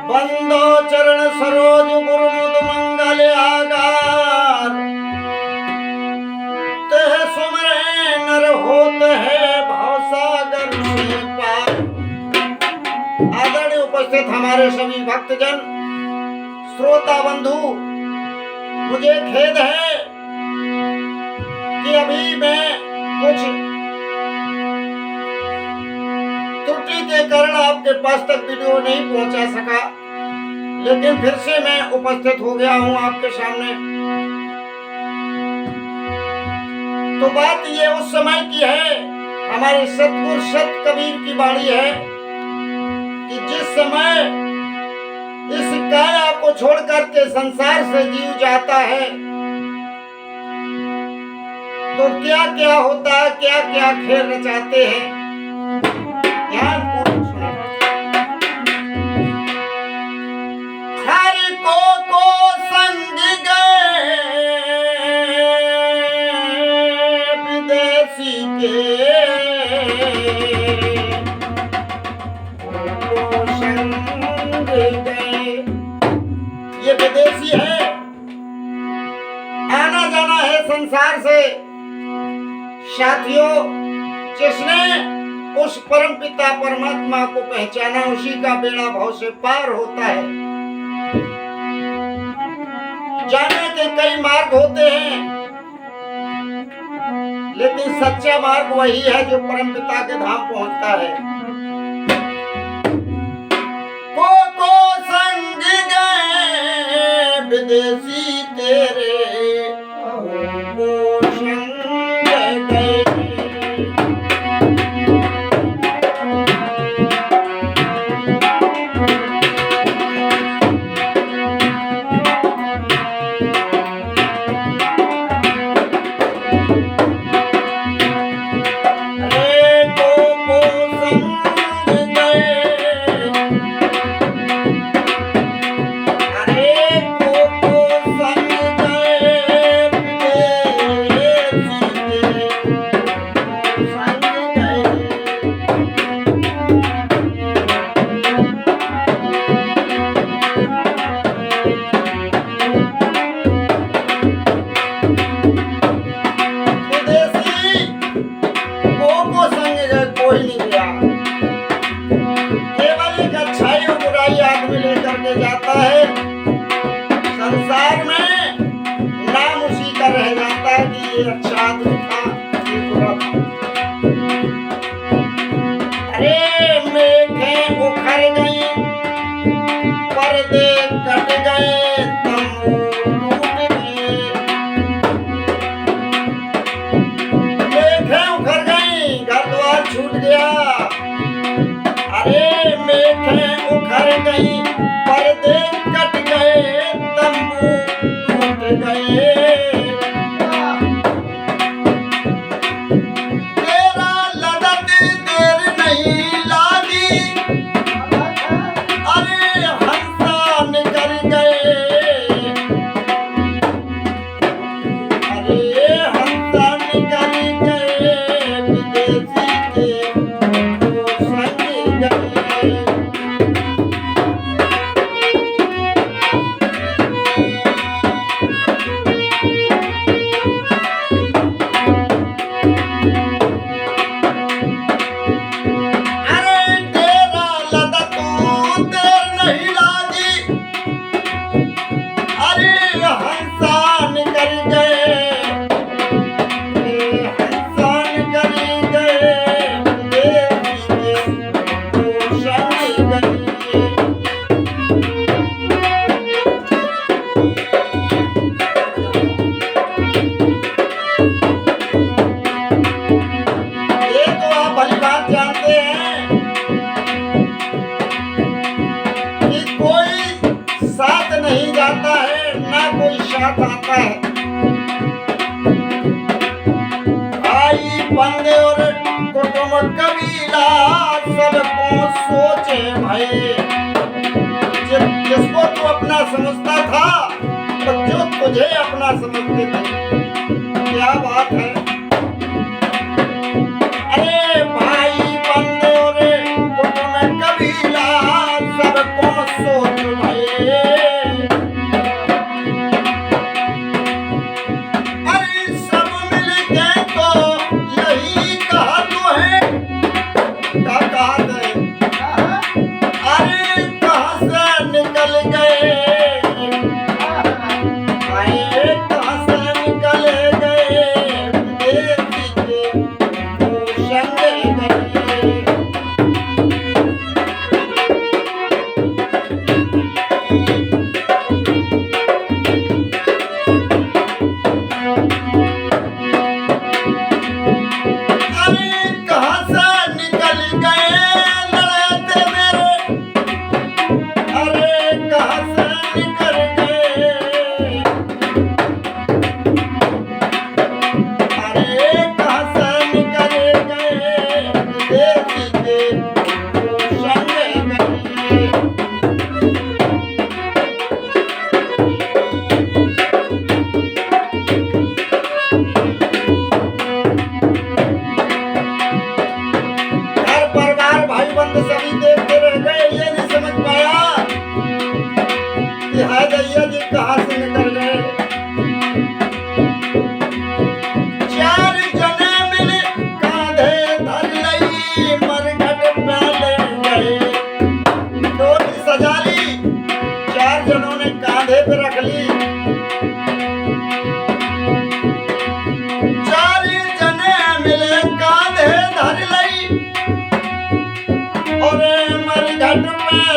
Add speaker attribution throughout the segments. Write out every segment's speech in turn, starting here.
Speaker 1: बंदो चरण सरोज गुरुमुद मंगल आगार तह सुमरे नर होत है भवसागर से पार। आदरणीय उपस्थित हमारे सभी भक्तजन श्रोता बंधु, मुझे खेद है कि अभी मैं कुछ त्रुटि के कारण आपके पास तक वीडियो नहीं पहुंचा सका, लेकिन फिर से मैं उपस्थित हो गया हूं आपके सामने। तो बात ये उस समय की है, हमारे सतगुरु संत कबीर की वाणी है कि जिस समय इस काया को छोड़कर के संसार से जीव जाता है तो क्या क्या होता है, क्या क्या खेल रचाते हैं। ध्यान पूर्वक सुना। हर को संग गए विदेशी के, को संग गए। ये विदेशी है, आना जाना है संसार से। साथियों, जिसने उस परम पिता परमात्मा को पहचाना, उसी का बेड़ा भव से पार होता है। जाने के कई मार्ग होते हैं, लेकिन सच्चा मार्ग वही है जो परम पिता के धाम पहुंचता है। को संग गए विदेशी तेरे, को संग गए। संसार में नाम उसी का रह जाता है कि ये अच्छा आदमी था, ये बुरा था। अरे मेघें उखड़ गई, पर्दे कट गए, तंबू टूट गए। मेघें उखड़ गई, घर द्वार छूट गया। अरे मेघें उखड़ गई, पर्दे कट गए, तंबू टूट गए। तेरा लदत देर नहीं लागी, अरे हंसा निकल गए। अरे हंसा निकल गए विदेशी के, को संग गए। आता है भाई बंदे और कुटुंब कबीला सबको सोचे भाई। जिसको तू अपना समझता था तो जो तुझे अपना समझते थे, क्या बात है। अरे भाई बंदे और कुटुंब कबीला सबको सोचे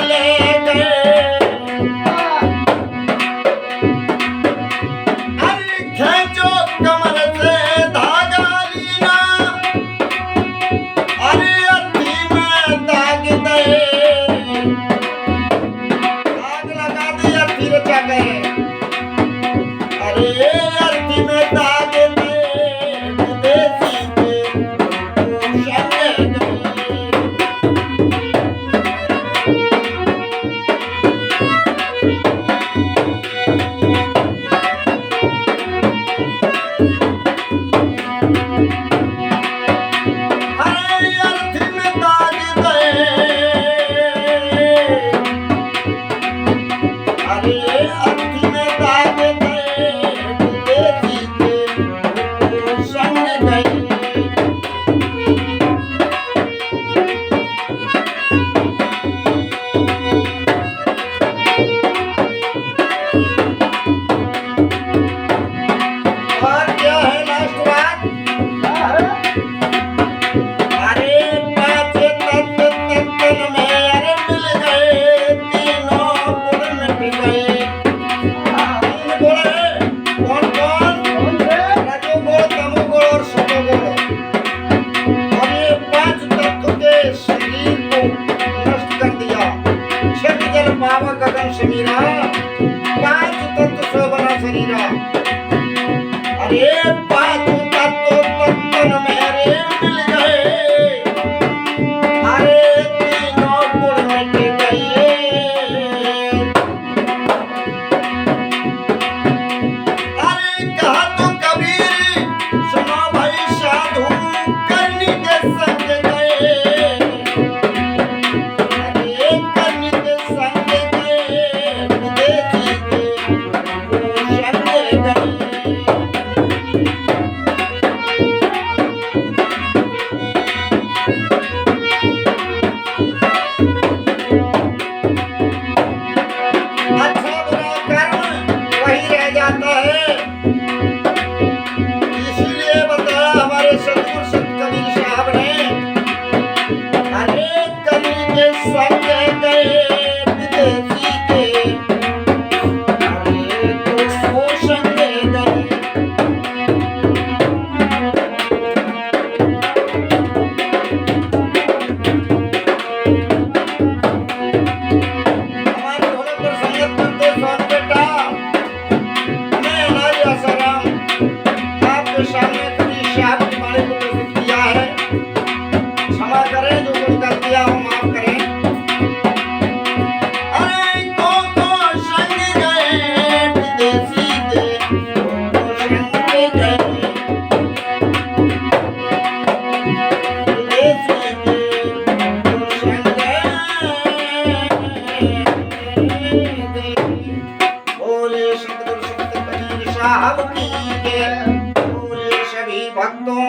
Speaker 1: ले गए। अरे खींचो कमर से धागा लीना, अरे अर्थी में दाग दे, आग लगा दी अर्थी रचा गए। अरे अर्थी में दाग दे, विदेशी के पोषण गए। अरे अर्थी में दाग दे, अरे अर्थी में दाग दे, विदेशी के पोषण गए। और क्या है लास्ट बात? अरे पांच तत्व तत्व में अरे मिल गए, तीनों गुण मिट गए। तीन गुण है, कौन कौन? रजोगुण, तमोगुण और सतोगुण। और ये पांच तत्व के शरीर को नष्ट कर दिया। क्षति जल पावक गगन समीरा, पांच तत्व से बना शरीरा। अरे पांच तत्व तत्व मेरे मिल गए, अरे तीनों गुण मिट गए। अरे कहा तो कबीर सुनो भाई साधु, करनी के संग गए। अरे करनी के संग गए, विदेशी के पोषण गए। अच्छा बुरा कर्म वही रह जाता है। इसीलिए बताया हमारे सतगुरु संत कबीर साहब ने, अरे कली के संग गए, विदेशी के अरे तो संग गए। हमारे घोड़े पर संगत करते सोन बेटा, मैं अनाज आसाराम आपके सामने कबीर साहब की वाणी को प्रस्तुत किया है। क्षमा करें, जो कुछ कर दिया हो माफ करें। अरे को संग गए, विदेशी के संग गए, विदेशी के संग गए। बोले सतगुरु संत कबीर साहब की जय, बोले सभी भक्तों